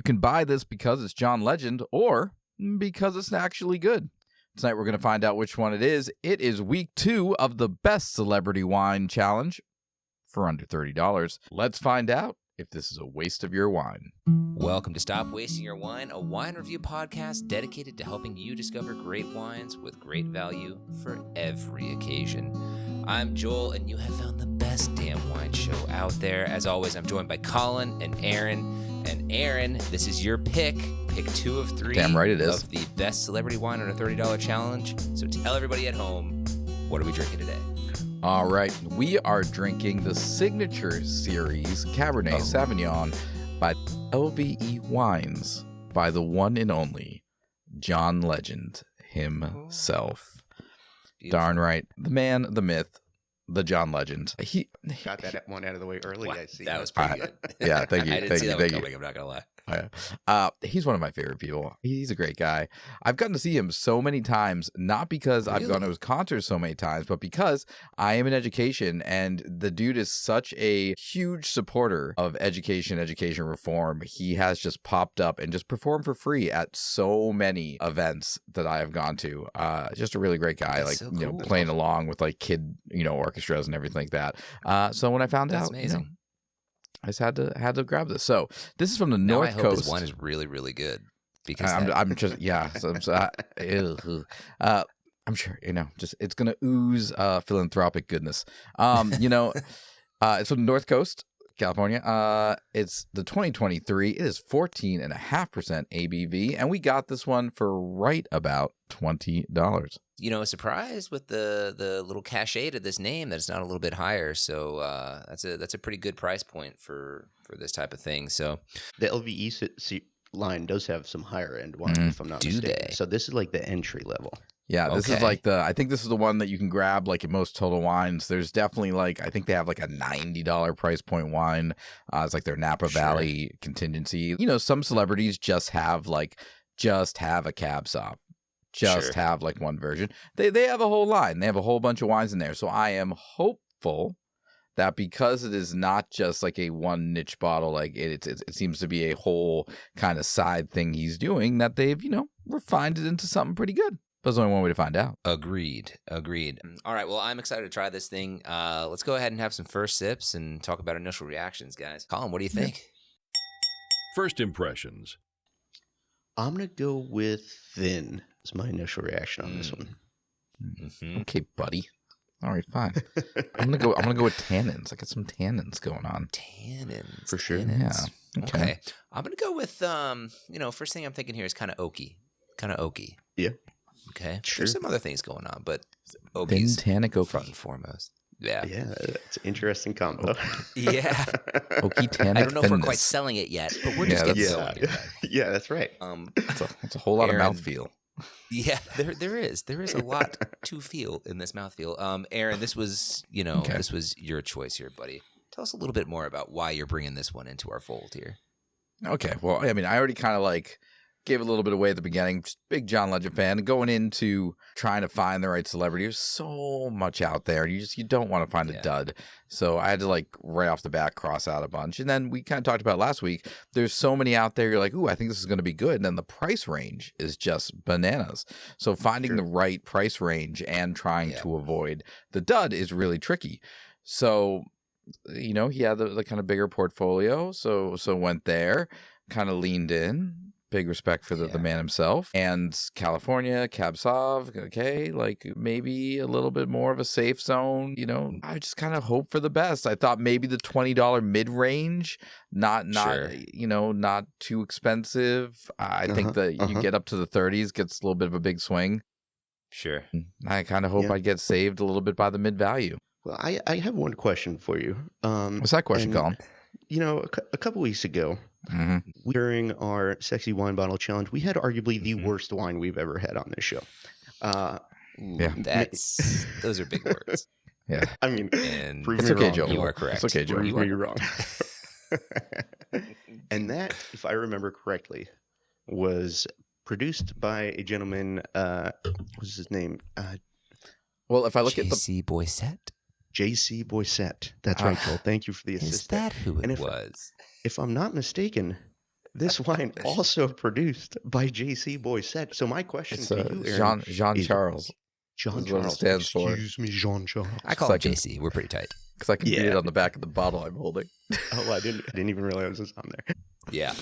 can buy this because it's John Legend or because it's actually good. Tonight we're going to find out which one it is. It is week 2 of the Best Celebrity Wine Challenge for under $30. Let's find out if this is a waste of your wine. Welcome to Stop Wasting Your Wine, a wine review podcast dedicated to helping you discover great wines with great value for every occasion. I'm Joel, and you have found the best damn wine show out there. As always, I'm joined by Colin and Aaron. And Aaron, this is your pick 2 of 3 Damn right it is. of the Best Celebrity Wine on a $30 challenge. So tell everybody at home, what are we drinking today? All right, we are drinking the Signature Series Cabernet Sauvignon by LVE Wines by the one and only John Legend himself. Beautiful. Darn right. The man, the myth, the John Legend. He got that one out of the way early. Wow, I see. that was pretty good. Yeah, thank you. I didn't Thank see you. that one Thank you. coming, I'm not going to lie. He's one of my favorite people. He's a great guy. I've gotten to see him so many times, not because I've gone to his concerts so many times, but because I am in education, and the dude is such a huge supporter of education reform. He has just popped up and just performed for free at so many events that I have gone to. Just a really great guy, That's like, so you know, cool. playing along with like kid, orchestras and everything like that. So when I found That's out, amazing. I just had to grab this. So this is from the Now North I hope Coast. this wine is really, really good. Because I'm just I'm sure just it's gonna ooze philanthropic goodness. It's from the North Coast, California. It's the 2023. It is 14.5% ABV, and we got this one for right about $20. Surprised with the little cachet to this name that it's not a little bit higher. So that's a pretty good price point for this type of thing. So The LVE line does have some higher end wine, if I'm not Do mistaken. they? So this is like the entry level. Yeah, this is Okay. like I think this is the one that you can grab like at most Total Wines. There's definitely I think they have like a $90 price point wine. It's like their Napa Valley contingency. Some celebrities just have a Cab Sauv. Just Sure. have like one version. They have a whole line. They have a whole bunch of wines in there. So I am hopeful that because it is not just like a one niche bottle, like it seems to be a whole kind of side thing he's doing, that they've, refined it into something pretty good. But there's only one way to find out. Agreed. All right. Well, I'm excited to try this thing. Let's go ahead and have some first sips and talk about initial reactions, guys. Colin, what do you think? First impressions. I'm gonna go with thin. Is my initial reaction on this one. Mm-hmm. Okay, buddy. All right, fine. I'm gonna go with tannins. I got some tannins going on. Tannins. For sure. Tannins. Yeah. Okay. I'm going to go with, first thing I'm thinking here is kind of oaky. Yeah. Okay. Sure. There's some other things going on, but Thin oaky's tannic oaky. front and foremost. Yeah. Yeah, it's an interesting combo. Yeah. Oaky tannic I don't know if we're quite thinness. selling it yet, but we're just getting going. Yeah, that's right. It's a whole lot Aaron, of mouthfeel. Yeah, there is a lot to feel in this mouthfeel. Aaron, this was this was your choice here, buddy. Tell us a little bit more about why you're bringing this one into our fold here. Okay, well, I mean, I already kind of gave a little bit away at the beginning. Just big John Legend fan. Going into trying to find the right celebrity, there's so much out there, and you don't want to find a dud. So I had to right off the bat cross out a bunch. And then we kind of talked about last week. There's so many out there. You're like, ooh, I think this is going to be good. And then the price range is just bananas. So finding the right price range and trying to avoid the dud is really tricky. So he had the kind of bigger portfolio. So went there, kind of leaned in. Big respect for the man himself. And California, Cab Sauv, okay, maybe a little bit more of a safe zone. I just kind of hope for the best. I thought maybe the $20 mid-range, not too expensive. I think that you get up to the 30s, gets a little bit of a big swing. Sure. I kind of hope I'd get saved a little bit by the mid-value. Well, I have one question for you. What's that question, Colin? A couple weeks ago, during our Sexy Wine Bottle Challenge, we had arguably the worst wine we've ever had on this show. Those are big words. Yeah. I mean, And prove It's me okay, wrong. Joe. You are correct. It's okay, Joe. Prove me wrong. And that, if I remember correctly, was produced by a gentleman. What's his name? Well, if I look at the J.C. Boisset? J.C. Boisset. That's right, Joel. Thank you for the assist. Is that who And it if- was? If I'm not mistaken, This wine also produced by J.C. Boisset. So my question It's to you, Aaron, Jean-Charles. Jean Is what it Charles. stands for. Excuse me, Jean Charles. I call him JC. We're pretty tight. Because I can read Yeah. it on the back of the bottle I'm holding. Oh, I didn't even realize it was on there. Yeah.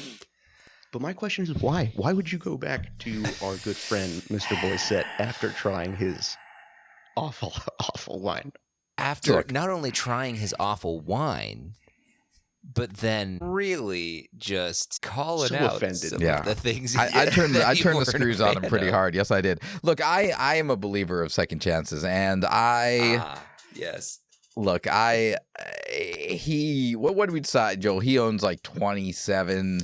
But my question is why? Why would you go back to our good friend, Mr. Boisset, after trying his awful, awful wine? After Look. not only trying his awful wine, but then really just calling So out offended. some Yeah. of the things I turned that you the weren't a screws on him fan pretty of. hard. Yes, I did. Look, I am a believer of second chances, and Yes. look, what did we decide, Joel? He owns like 27,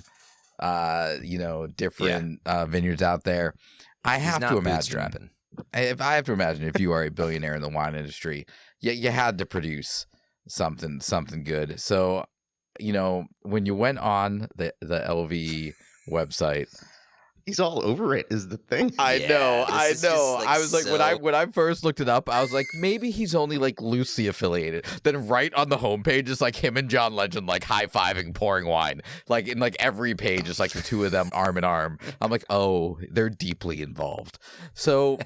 different vineyards out there. I He's have not to imagine. bootstrapping. If you are a billionaire in the wine industry, you had to produce something good. So, when you went on the LVE website, He's all over it, is the thing. I Yeah, know. this is just, like, I was like, so- when I first looked it up, I was like, maybe he's only like loosely affiliated. Then right on the homepage is like him and John Legend like high-fiving, pouring wine. Like in like every page is like the two of them arm in arm. I'm like, oh, they're deeply involved. So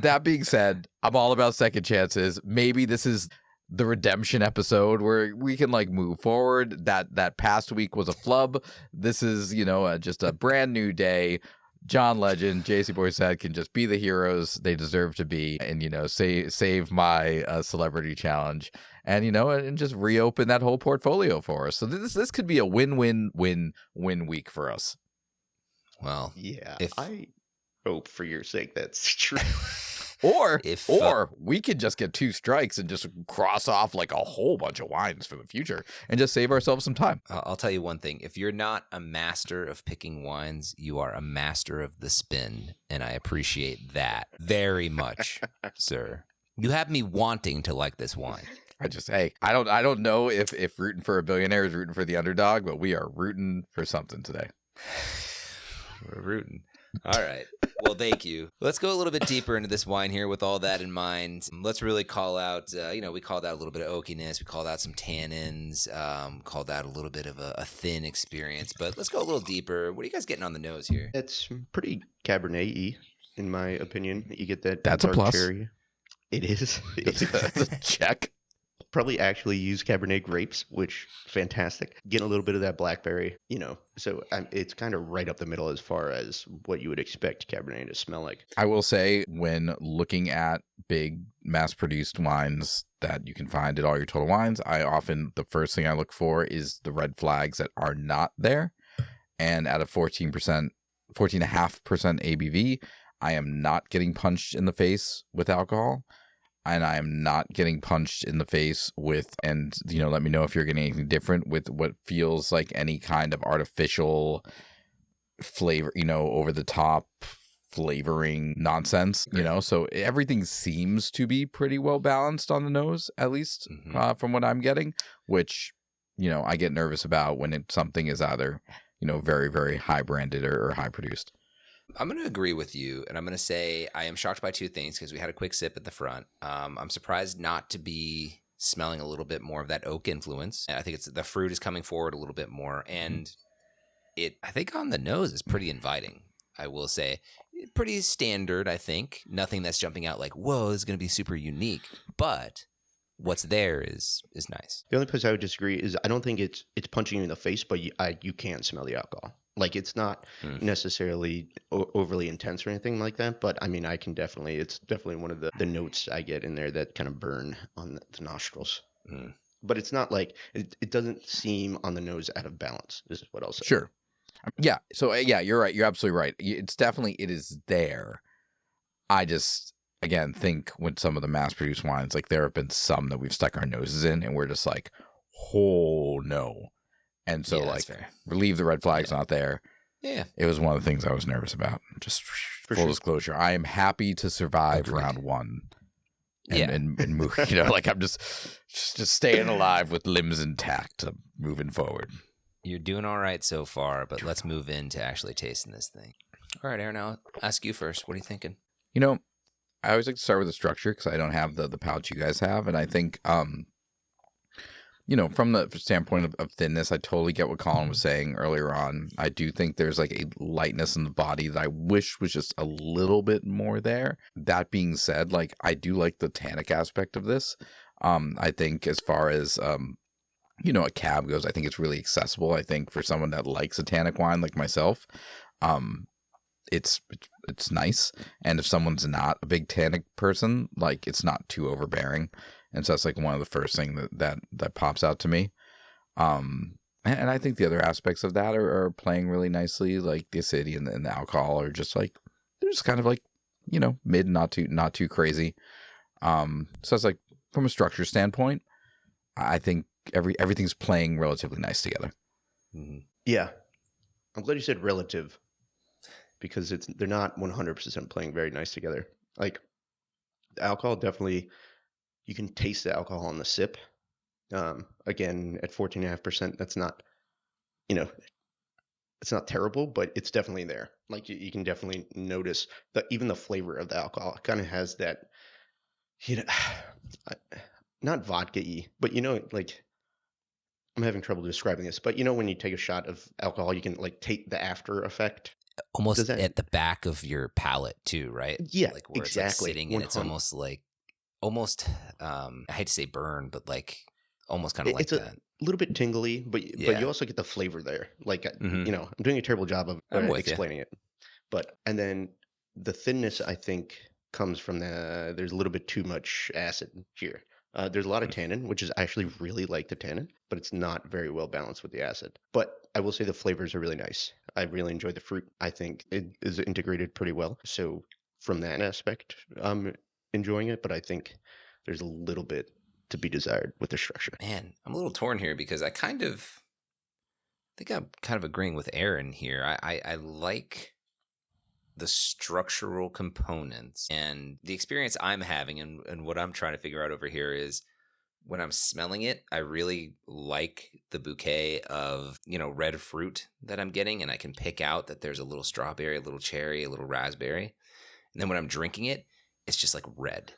that being said, I'm all about second chances. Maybe this is the redemption episode where we can like move forward. That past week was a flub. This is, just a brand new day. John Legend, J.C. Boisset can just be the heroes they deserve to be, and save my celebrity challenge, and and just reopen that whole portfolio for us. So this could be a win-win-win-win week for us. Well, Yeah, If- I hope for your sake that's true. Or If, we could just get two strikes and just cross off like a whole bunch of wines for the future and just save ourselves some time. I'll tell you one thing. If you're not a master of picking wines, you are a master of the spin, and I appreciate that very much, sir. You have me wanting to like this wine. I don't know if rooting for a billionaire is rooting for the underdog, but we are rooting for something today. We're rooting. All right. Well, thank you. Let's go a little bit deeper into this wine here with all that in mind. Let's really call out, we called out a little bit of oakiness. We called out some tannins, called out a little bit of a thin experience. But let's go a little deeper. What are you guys getting on the nose here? It's pretty Cabernet-y, in my opinion. You get that That's a dark plus. cherry. It is. That's a check. Probably actually use Cabernet grapes, which fantastic. Getting a little bit of that blackberry, So it's kind of right up the middle as far as what you would expect Cabernet to smell like. I will say, when looking at big mass-produced wines that you can find at all your Total Wines, the first thing I look for is the red flags that are not there. And at a 14.5% ABV, I am not getting punched in the face with alcohol. And I am not getting punched in the face with, and let me know if you're getting anything different with what feels like any kind of artificial flavor, over the top flavoring nonsense, So everything seems to be pretty well balanced on the nose, at least from what I'm getting, which, I get nervous about when something is either, very, very high branded or high produced. I'm going to agree with you, and I'm going to say I am shocked by two things because we had a quick sip at the front. I'm surprised not to be smelling a little bit more of that oak influence. I think the fruit is coming forward a little bit more, and I think on the nose is pretty inviting, I will say. Pretty standard, I think. Nothing that's jumping out like, whoa, this is going to be super unique. But what's there is nice. The only place I would disagree is I don't think it's punching you in the face, but you can smell the alcohol. Like, it's not necessarily overly intense or anything like that, but I mean, it's definitely one of the notes I get in there that kind of burn on the nostrils. But it's not like, it doesn't seem on the nose out of balance, is what I'll say. Sure. Yeah. So, you're right. You're absolutely right. It is there. I just, again, think with some of the mass-produced wines, like there have been some that we've stuck our noses in and we're just like, oh, no. And so, Yeah, that's fair. relieve the red flags not there. Yeah. It was one of the things I was nervous about. Just For full sure. disclosure. I am happy to survive Agreed. round one. And, Yeah. and move, like I'm just staying alive with limbs intact, moving forward. You're doing all right so far, but let's move into actually tasting this thing. All right, Aaron, I'll ask you first. What are you thinking? I always like to start with the structure because I don't have the pouch you guys have. And I think from the standpoint of thinness, I totally get what Colin was saying earlier on. I do think there's like a lightness in the body that I wish was just a little bit more there. That being said, like I do like the tannic aspect of this. I think as far as a cab goes, I think it's really accessible. I think for someone that likes a tannic wine like myself, it's nice. And if someone's not a big tannic person, like it's not too overbearing. And so that's like one of the first things that pops out to me. And I think the other aspects of that are playing really nicely, like the acidity and the alcohol are just like, they're just kind of like, mid, not too crazy. So it's like from a structure standpoint, I think everything's playing relatively nice together. Mm-hmm. Yeah. I'm glad you said relative, because they're not 100% playing very nice together. Like the alcohol definitely, you can taste the alcohol on the sip. Again, at 14.5%, that's not, it's not terrible, but it's definitely there. Like you can definitely notice that even the flavor of the alcohol kind of has that, not vodka-y, but like I'm having trouble describing this, but when you take a shot of alcohol, you can like take the after effect. Almost at the back of your palate too, right? Yeah, like where exactly. It's like sitting and it's almost I hate to say burn, but like almost kind of like that. A little bit tingly, but you also get the flavor there. Like I'm doing a terrible job of explaining it. And then the thinness, I think, comes from there's a little bit too much acid here. There's a lot of tannin, which is actually really like the tannin, but it's not very well balanced with the acid. But I will say the flavors are really nice. I really enjoy the fruit. I think it is integrated pretty well. So from that aspect, I'm enjoying it, but I think there's a little bit to be desired with the structure. Man, I'm a little torn here because I think I'm kind of agreeing with Aaron here. I like the structural components, and the experience I'm having and what I'm trying to figure out over here is when I'm smelling it, I really like the bouquet of, red fruit that I'm getting, and I can pick out that there's a little strawberry, a little cherry, a little raspberry. And then when I'm drinking it, it's just like red.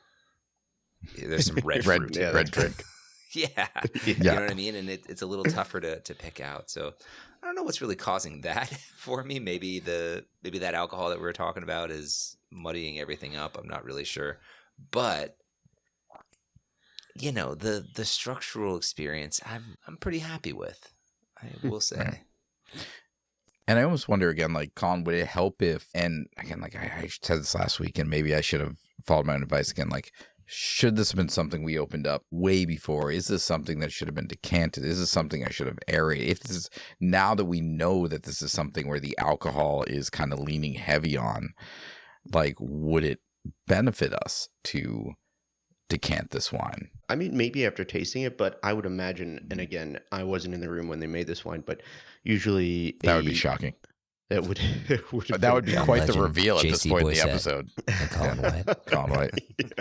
There's some red fruit. Red drink. Yeah. You know what I mean? And it's a little tougher to pick out. So I don't know what's really causing that for me. Maybe that alcohol that we were talking about is muddying everything up. I'm not really sure. But the structural experience I'm pretty happy with, I will say. And I almost wonder again, like, Colin, would it help if, and again, like I said this last week, and maybe I should have followed my own advice again, like, should this have been something we opened up way before? Is this something that should have been decanted? Is this something I should have aerated? If this is, now that we know that this is something where the alcohol is kind of leaning heavy on, like, would it benefit us to decant this wine? I mean, maybe after tasting it, but I would imagine, and again, I wasn't in the room when they made this wine, but usually that would be shocking. That would be quite the reveal at this point in the episode. Colin White. Colin White.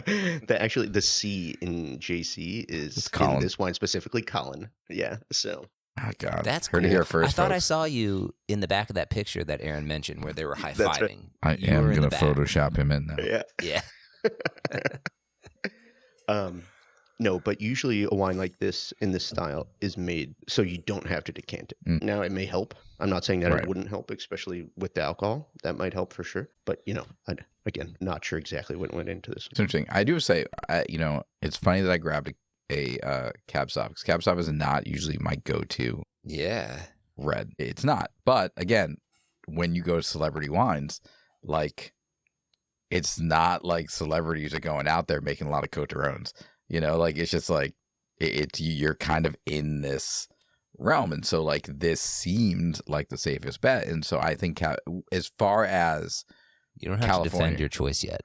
Yeah. Actually, the C in JC is in this wine specifically Colin. Yeah. So. Oh God, that's heard cool. it here first. I thought folks. I saw you in the back of that picture that Aaron mentioned, where they were high fiving. Right. I am going to Photoshop him in now. Yeah. No, but usually a wine like this in this style is made so you don't have to decant it. Now it may help. I'm not saying that it wouldn't help, especially with the alcohol. That might help for sure. But again, not sure exactly what went into this. It's interesting. I do say, it's funny that I grabbed a Cab Sauv, because Cab Sauv is not usually my go-to. Yeah, red. It's not. But again, when you go to celebrity wines, like, it's not like celebrities are going out there making a lot of Coterones. Like, it's just like you're kind of in this realm, and so like this seemed like the safest bet. And so I think as far as you don't have California, to defend your choice yet,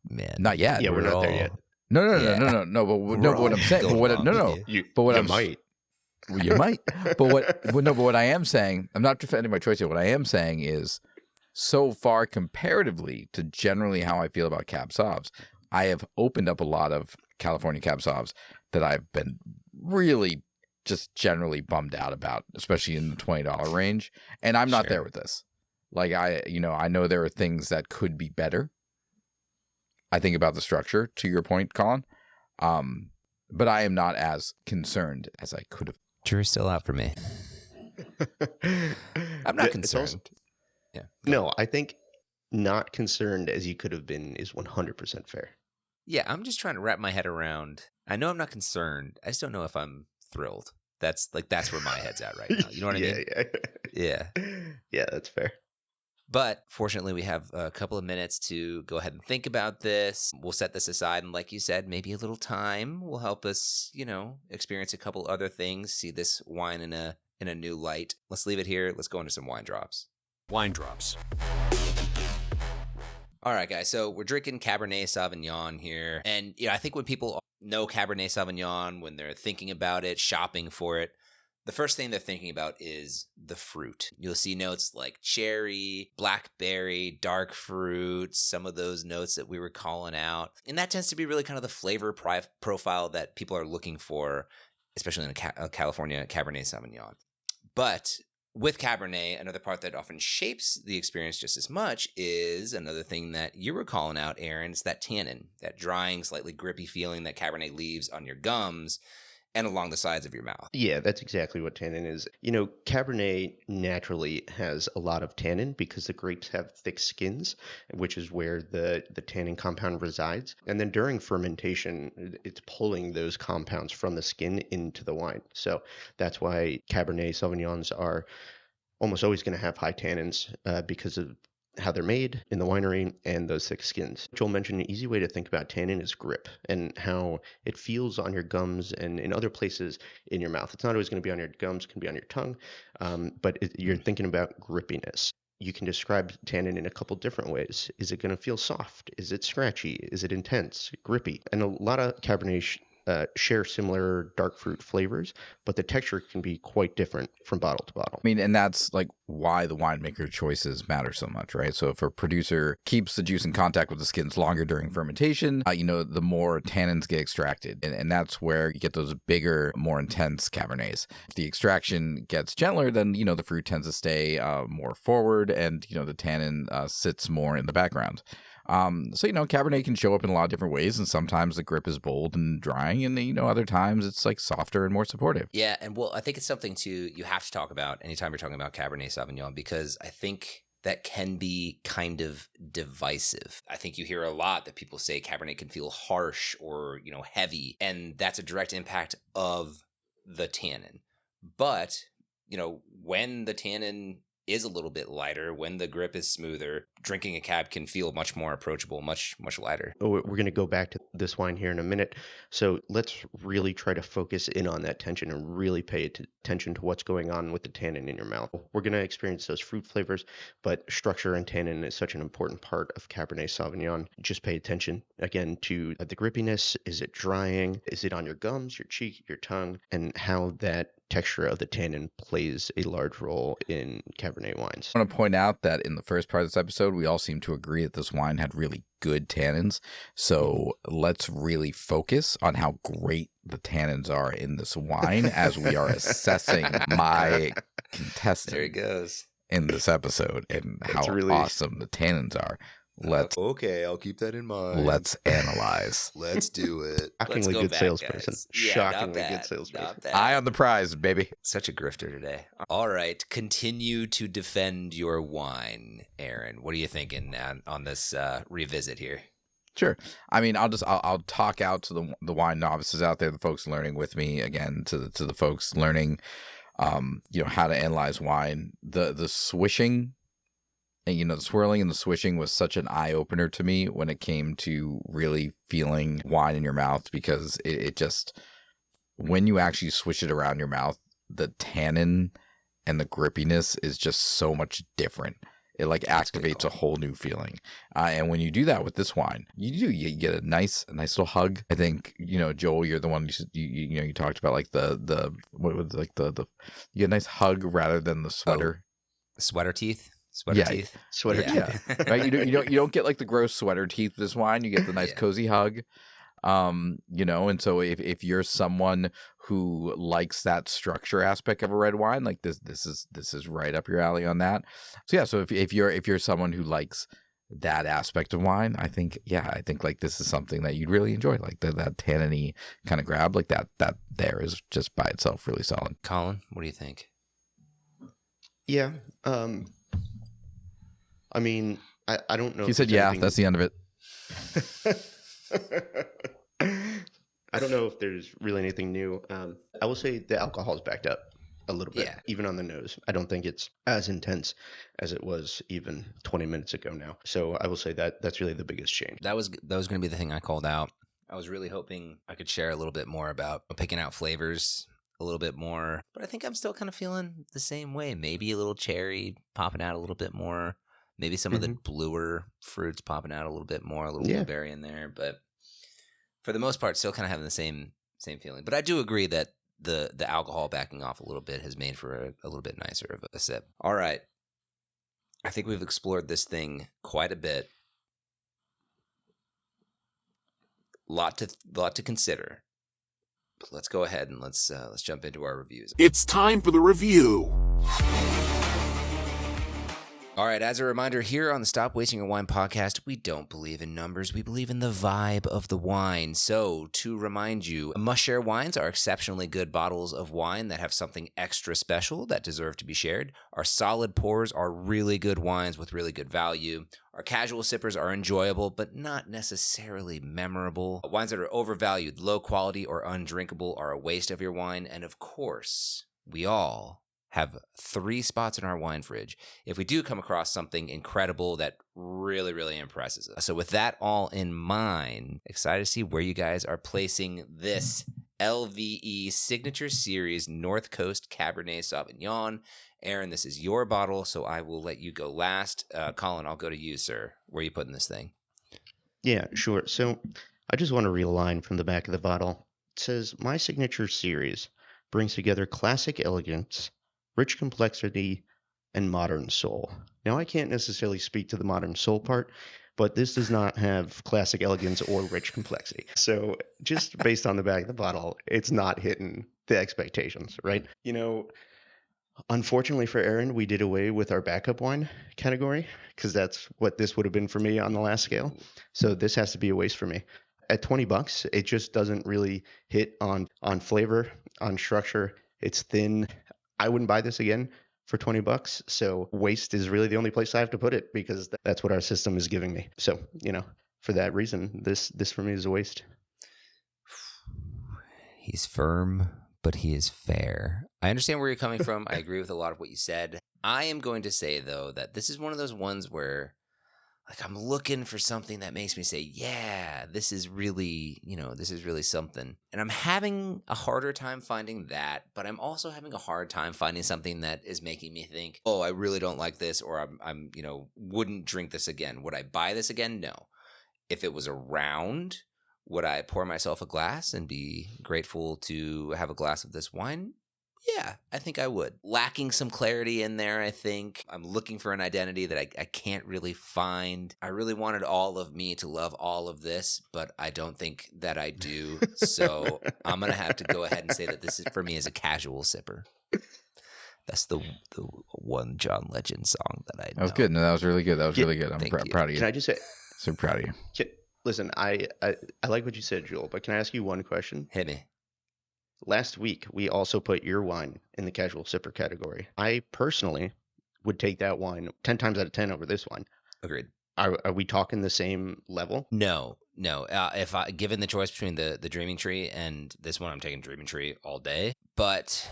man. Not yet. Yeah, we're not there yet. No. But what I'm saying, but what you I'm might. Well, you might. But what I am saying, I'm not defending my choice yet. What I am saying is, so far comparatively to generally how I feel about Cab Sauvs, I have opened up a lot of California Cab Sauvs that I've been really just generally bummed out about, especially in the $20 range. And I'm not there with this. Like, I know there are things that could be better. I think about the structure, to your point, Colin. but I am not as concerned as I could have. Jury's still out for me. I'm not concerned. Yeah. No, I think not concerned as you could have been is 100% fair. Yeah, I'm just trying to wrap my head around. I know I'm not concerned. I just don't know if I'm thrilled. That's where my head's at right now. You know what I mean? Yeah. Yeah, that's fair. But fortunately, we have a couple of minutes to go ahead and think about this. We'll set this aside, and like you said, maybe a little time will help us, experience a couple other things, see this wine in a new light. Let's leave it here. Let's go into some wine drops. Wine drops. All right, guys. So we're drinking Cabernet Sauvignon here. And I think when people know Cabernet Sauvignon, when they're thinking about it, shopping for it, the first thing they're thinking about is the fruit. You'll see notes like cherry, blackberry, dark fruit, some of those notes that we were calling out. And that tends to be really kind of the flavor profile that people are looking for, especially in a California Cabernet Sauvignon. But with Cabernet, another part that often shapes the experience just as much is another thing that you were calling out, Aaron. It's that tannin, that drying, slightly grippy feeling that Cabernet leaves on your gums and along the sides of your mouth. Yeah, that's exactly what tannin is. Cabernet naturally has a lot of tannin because the grapes have thick skins, which is where the tannin compound resides. And then during fermentation, it's pulling those compounds from the skin into the wine. So that's why Cabernet Sauvignons are almost always going to have high tannins because of how they're made in the winery and those thick skins. Joel mentioned an easy way to think about tannin is grip and how it feels on your gums and in other places in your mouth. It's not always going to be on your gums, it can be on your tongue, but you're thinking about grippiness. You can describe tannin in a couple different ways. Is it going to feel soft? Is it scratchy? Is it intense, grippy? And a lot of Cabernet share similar dark fruit flavors, but the texture can be quite different from bottle to bottle. I mean, and that's like why the winemaker choices matter so much, right? So if a producer keeps the juice in contact with the skins longer during fermentation, the more tannins get extracted. And that's where you get those bigger, more intense Cabernets. If the extraction gets gentler, then, the fruit tends to stay more forward and, the tannin sits more in the background. So Cabernet can show up in a lot of different ways, and sometimes the grip is bold and drying, and other times it's like softer and more supportive. Yeah, and I think it's something you have to talk about anytime you're talking about Cabernet Sauvignon, because I think that can be kind of divisive. I think you hear a lot that people say Cabernet can feel harsh or heavy, and that's a direct impact of the tannin. But when the tannin is a little bit lighter, when the grip is smoother, drinking a cab can feel much more approachable, much lighter. We're going to go back to this wine here in a minute. So let's really try to focus in on that tension and really pay attention to what's going on with the tannin in your mouth. We're going to experience those fruit flavors, but structure and tannin is such an important part of Cabernet Sauvignon. Just pay attention, again, to the grippiness. Is it drying? Is it on your gums, your cheek, your tongue? And how that texture of the tannin plays a large role in Cabernet wines. I want to point out that in the first part of this episode, we all seem to agree that this wine had really good tannins. So let's really focus on how great the tannins are in this wine as we are assessing my contestant. There he goes. In this episode and how awesome the tannins are. Okay, I'll keep that in mind. Let's analyze. Let's do it. Shockingly good salesperson. Shockingly good salesperson. Eye on the prize, baby. Such a grifter today. All right, continue to defend your wine, Aaron. What are you thinking on this revisit here? Sure. I mean, I'll talk out to the wine novices out there, the folks learning with me, again, to the folks learning, how to analyze wine. The swishing. And, the swirling and the swishing was such an eye-opener to me when it came to really feeling wine in your mouth, because it just, when you actually swish it around your mouth, the tannin and the grippiness is just so much different. It activates a whole new feeling. And when you do that with this wine, you get a nice little hug. I think, Joel, you're the one you talked about you get a nice hug rather than the sweater. Sweater teeth? Teeth. Sweater teeth. Right? You don't get the gross sweater teeth with this wine. You get the nice cozy hug. And so if you're someone who likes that structure aspect of a red wine, like this is right up your alley on that. So if you're someone who likes that aspect of wine, I think like this is something that you'd really enjoy, like that tannin-y kind of grab, like that there is just by itself really solid. Colin, what do you think? Yeah. I mean, I don't know. He if said, there's yeah, anything- that's the end of it. I don't know if there's really anything new. I will say the alcohol's backed up a little bit, Yeah. even on the nose. I don't think it's as intense as it was even 20 minutes ago now. So I will say that that's really the biggest change. That was going to be the thing I called out. I was really hoping I could share a little bit more about picking out flavors a little bit more, but I think I'm still kind of feeling the same way. Maybe a little cherry popping out a little bit more. Maybe some of the bluer fruits popping out a little bit more, a little blueberry in there. But for the most part, still kind of having the same feeling. But I do agree that the alcohol backing off a little bit has made for a little bit nicer of a sip. All right. I think we've explored this thing quite a bit. Lot to consider. But let's go ahead and let's jump into our reviews. It's time for the review. All right, as a reminder, here on the Stop Wasting Your Wine podcast, we don't believe in numbers. We believe in the vibe of the wine. So, to remind you, Must Share wines are exceptionally good bottles of wine that have something extra special that deserve to be shared. Our solid pours are really good wines with really good value. Our casual sippers are enjoyable, but not necessarily memorable. Wines that are overvalued, low quality, or undrinkable are a waste of your wine. And of course, we all have 3 spots in our wine fridge if we do come across something incredible that really, really impresses us. So with that all in mind, excited to see where you guys are placing this LVE Signature Series North Coast Cabernet Sauvignon. Aaron, this is your bottle, so I will let you go last. Colin, I'll go to you, sir. Where are you putting this thing? Yeah, sure. So I just want to read a line from the back of the bottle. It says, "My Signature Series brings together classic elegance, rich complexity, and modern soul." Now, I can't necessarily speak to the modern soul part, but this does not have classic elegance or rich complexity. So just based on the back of the bottle, it's not hitting the expectations, right? You know, unfortunately for Aaron, we did away with our backup wine category because that's what this would have been for me on the last scale. So this has to be a waste for me. At $20, it just doesn't really hit on flavor, on structure. It's thin. I wouldn't buy this again for $20. So waste is really the only place I have to put it because that's what our system is giving me. So, you know, for that reason, this for me is a waste. He's firm, but he is fair. I understand where you're coming from. I agree with a lot of what you said. I am going to say, though, that this is one of those ones where, like, I'm looking for something that makes me say, yeah, this is really something. And I'm having a harder time finding that, but I'm also having a hard time finding something that is making me think, oh, I really don't like this, or I'm wouldn't drink this again. Would I buy this again? No. If it was around, would I pour myself a glass and be grateful to have a glass of this wine? Yeah, I think I would. Lacking some clarity in there, I think. I'm looking for an identity that I can't really find. I really wanted all of me to love all of this, but I don't think that I do. So I'm going to have to go ahead and say that this is, for me, is a casual sipper. That's the one John Legend song that I know. That was good. No, that was really good. That was really good. I'm proud of you. Can I just say, so proud of you. Listen, I like what you said, Joel, but can I ask you one question? Hit me. Last week, we also put your wine in the casual sipper category. I personally would take that wine 10 times out of 10 over this wine. Agreed. Are we talking the same level? No. If I given the choice between the Dreaming Tree and this one, I'm taking Dreaming Tree all day. But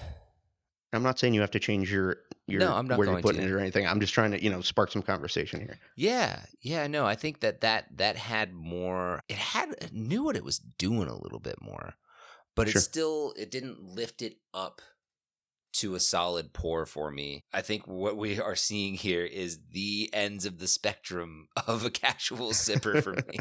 I'm not saying you have to change your no, I'm not where going you're putting to. it or anything. I'm just trying to spark some conversation here. Yeah. No, I think that had more. It knew what it was doing a little bit more. But Sure. it didn't lift it up to a solid pour for me. I think what we are seeing here is the ends of the spectrum of a casual sipper for me.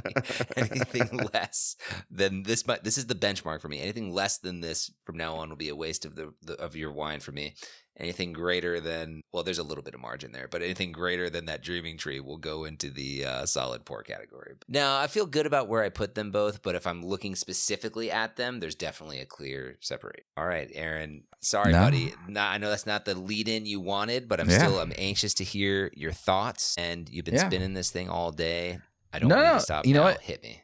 Anything less than this is the benchmark for me. Anything less than this from now on will be a waste of of your wine for me. Anything greater than, well, there's a little bit of margin there, but anything greater than that Dreaming Tree will go into the solid pour category. Now, I feel good about where I put them both, but if I'm looking specifically at them, there's definitely a clear separate. All right, Aaron. Sorry, buddy. I know that's not the lead-in you wanted, but I'm anxious to hear your thoughts, and you've been spinning this thing all day. I don't want you to stop. You know what? Hit me.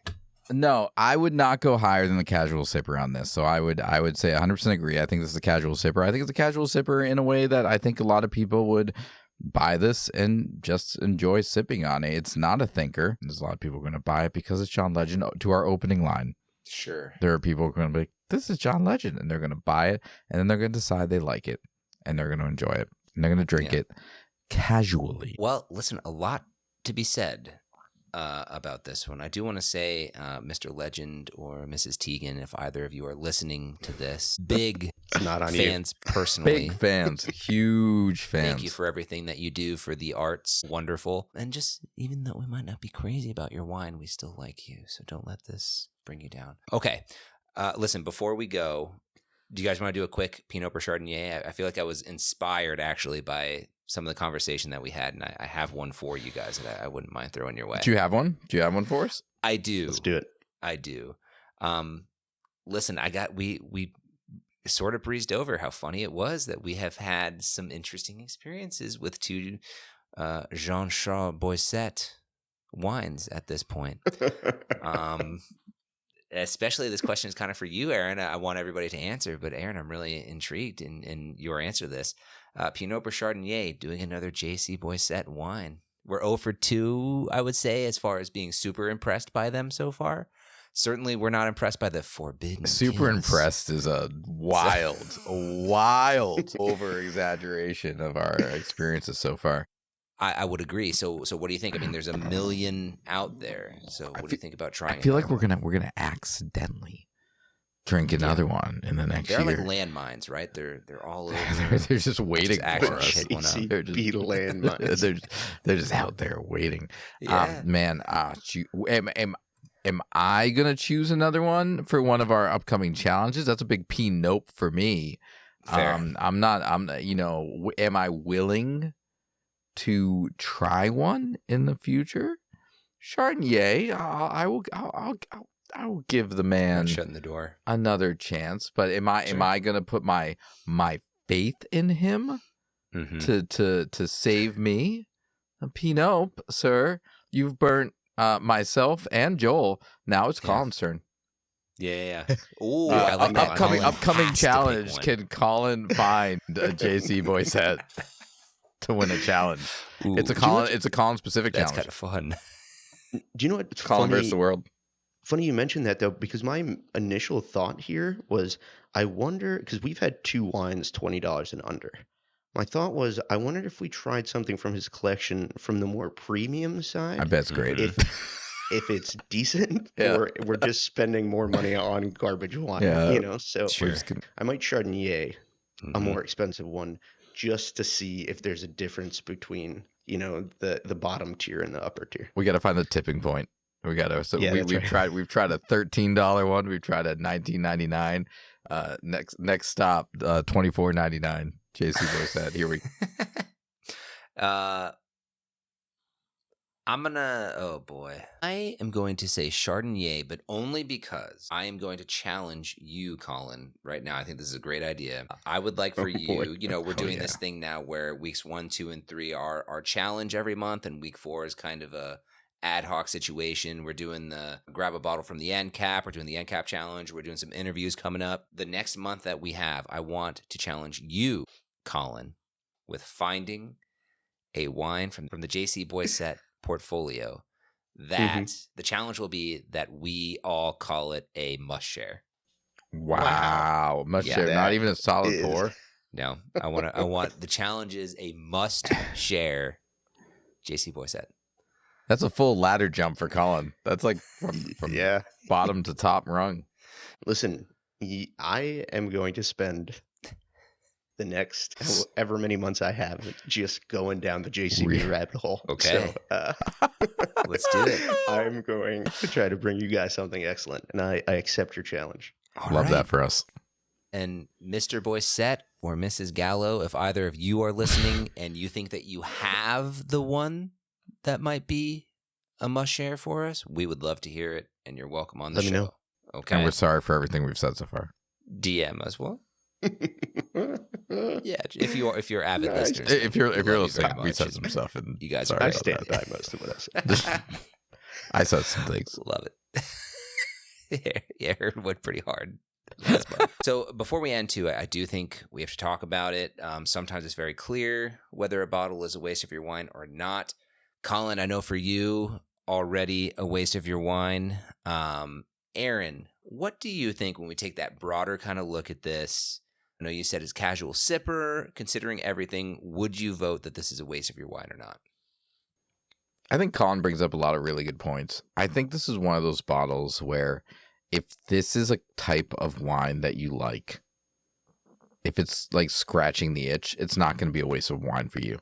No, I would not go higher than the casual sipper on this. So I would say 100% agree. I think this is a casual sipper. I think it's a casual sipper in a way that I think a lot of people would buy this and just enjoy sipping on it. It's not a thinker. There's a lot of people going to buy it because it's John Legend. To our opening line, sure, there are people who are going to be like, this is John Legend, and they're going to buy it, and then they're going to decide they like it, and they're going to enjoy it, and they're going to drink it casually. Well, listen, a lot to be said about this one. I do want to say, Mr. Legend or Mrs. Teagan, if either of you are listening to this, big not on fans personally. Big fans, huge fans. Thank you for everything that you do for the arts. Wonderful. And just, even though we might not be crazy about your wine, we still like you. So don't let this bring you down. Okay. Listen, before we go, do you guys want to do a quick Pinot or Chardonnay? I feel like I was inspired actually by some of the conversation that we had, and I have one for you guys that I wouldn't mind throwing your way. Do you have one? Do you have one for us? I do. Let's do it. I do. Listen, we sort of breezed over how funny it was that we have had some interesting experiences with two Jean-Charles Boisset wines at this point. Especially this question is kind of for you, Aaron. I want everybody to answer, but Aaron, I'm really intrigued in your answer to this. Pinot or Chardonnay, doing another J.C. Boisset wine. We're 0 for 2, I would say, as far as being super impressed by them so far. Certainly, we're not impressed by the Forbidden Super Kiss. Impressed is a wild over-exaggeration of our experiences so far. I would agree. So what do you think? I mean, there's a million out there. So what do you think about trying? I feel like we're gonna accidentally drink another one in the next year. They're like landmines, right? They're all over. They're just waiting for us. Hit one up. They're just landmines. they're just out there waiting. Yeah. Man, am I gonna choose another one for one of our upcoming challenges? That's a big Pinot for me. Fair. I'm not. Am I willing to try one in the future? Chardonnay, I will give the man shutting the door another chance. But am I gonna put my faith in him to save me? Pinot, sir, you've burnt myself and Joel. Now it's Colin's turn. Yeah. Ooh, I like that. Upcoming challenge. Can Colin find a JC Boisset to win a challenge? Ooh, it's a Colin specific challenge. That's kind of fun. Do you know what? Colin versus the world. Funny you mentioned that though, because my initial thought here was, I wonder, because we've had two wines $20 and under. My thought was, I wondered if we tried something from his collection from the more premium side. I bet it's great. If it's decent, or we're just spending more money on garbage wine, So sure. I might Chardonnay, a more expensive one, just to see if there's a difference between, the bottom tier and the upper tier. We got to find the tipping point. We got to. So we've tried a $13 one. We've tried a $19.99. Next stop, $24.99. JC Boisset. Here we. I am going to say Chardonnay, but only because I am going to challenge you, Colin, right now. I think this is a great idea. I would like for you, we're doing this thing now where weeks 1, 2, and 3 are our challenge every month, and week 4 is kind of a ad hoc situation. We're doing the grab a bottle from the end cap. We're doing the end cap challenge. We're doing some interviews coming up. The next month that we have, I want to challenge you, Colin, with finding a wine from the JC Boisset portfolio that the challenge will be that we all call it a must share. Wow. Must share. Not even a solid pour. No, I want the challenge is a must share JC Boisset. That's a full ladder jump for Colin. That's like from bottom to top rung. Listen, I am going to spend the next however many months I have just going down the JCB rabbit hole. Okay. So, let's do it. I'm going to try to bring you guys something excellent, and I accept your challenge. Love that for us. And Mr. Boisset or Mrs. Gallo, if either of you are listening and you think that you have the one that might be a must share for us, we would love to hear it, and you're welcome on the Let me show. know. Okay. And we're sorry for everything we've said so far. DM us. Well, yeah. If you're avid Nice. listeners, If you're we love you listening, very we much, said and some stuff, and you guys sorry are I about stand that. by most of what I said. I said some things. Love it. Yeah, it went pretty hard. last month. So before we end too, I do think we have to talk about it. Sometimes it's very clear whether a bottle is a waste of your wine or not. Colin, I know for you, already a waste of your wine. Aaron, what do you think when we take that broader kind of look at this? I know you said it's casual sipper. Considering everything, would you vote that this is a waste of your wine or not? I think Colin brings up a lot of really good points. I think this is one of those bottles where if this is a type of wine that you like, if it's like scratching the itch, it's not going to be a waste of wine for you.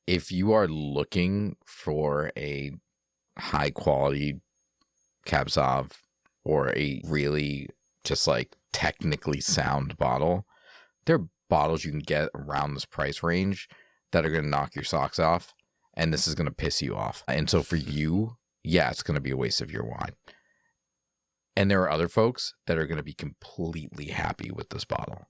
If you are looking for a high quality Cab Sauv or a really just like technically sound bottle, there are bottles you can get around this price range that are going to knock your socks off, and this is going to piss you off. And so for you, yeah, it's going to be a waste of your wine. And there are other folks that are going to be completely happy with this bottle.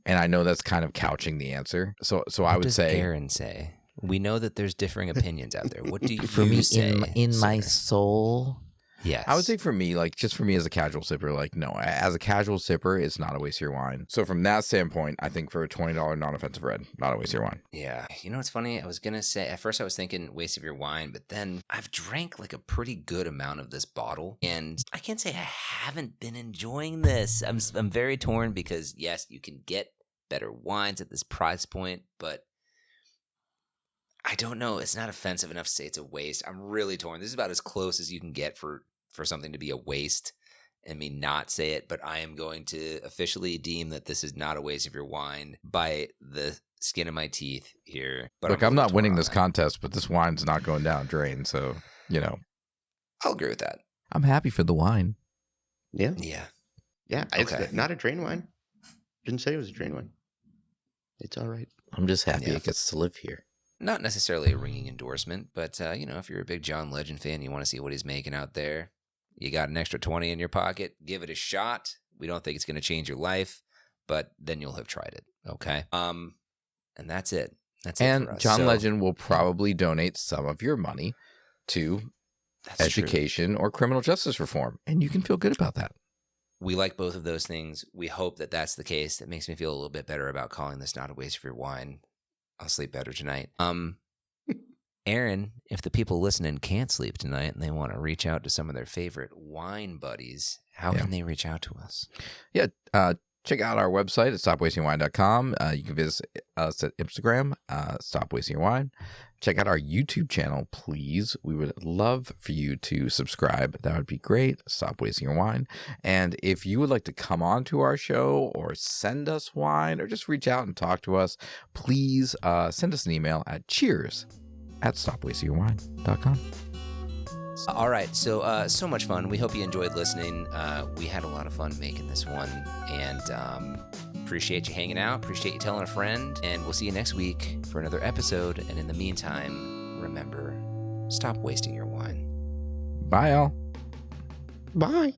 And I know that's kind of couching the answer. So I would say, Aaron say? We know that there's differing opinions out there. What do you For me, say? in my sir? soul, Yes. I would say for me, like just for me as a casual sipper, like no, as a casual sipper, it's not a waste of your wine. So from that standpoint, I think for a $20 non-offensive red, not a waste of your wine. Yeah. You know what's funny? I was going to say, at first I was thinking waste of your wine, but then I've drank like a pretty good amount of this bottle, and I can't say I haven't been enjoying this. I'm very torn because, yes, you can get better wines at this price point, but I don't know. It's not offensive enough to say it's a waste. I'm really torn. This is about as close as you can get for something to be a waste and me not say it, but I am going to officially deem that this is not a waste of your wine by the skin of my teeth here. But Look, I'm not winning this contest, but this wine's not going down drain. So, you know, I'll agree with that. I'm happy for the wine. Yeah. Yeah. Yeah. It's Okay. not a drain wine. Didn't say it was a drain wine. It's all right. I'm just happy Yeah. it gets to live here. Not necessarily a ringing endorsement, but, if you're a big John Legend fan, you want to see what he's making out there, you got an extra 20 in your pocket, give it a shot. We don't think it's going to change your life, but then you'll have tried it. Okay. And that's it. That's it And for us. John So, Legend will probably donate some of your money to that's education or criminal justice reform. And you can feel good about that. We like both of those things. We hope that that's the case. That makes me feel a little bit better about calling this not a waste of your wine. I'll sleep better tonight. Aaron, if the people listening can't sleep tonight and they want to reach out to some of their favorite wine buddies, how can they reach out to us? Yeah. Check out our website at stopwastingwine.com. You can visit us at Instagram, Stop Wasting Your Wine. Check out our YouTube channel, please. We would love for you to subscribe. That would be great. Stop Wasting Your Wine. And if you would like to come on to our show or send us wine or just reach out and talk to us, please send us an email at cheers@stopwastingyourwine.com. All right. So much fun. We hope you enjoyed listening. We had a lot of fun making this one, and appreciate you hanging out. Appreciate you telling a friend, and we'll see you next week for another episode. And in the meantime, remember, stop wasting your wine. Bye, y'all. Bye.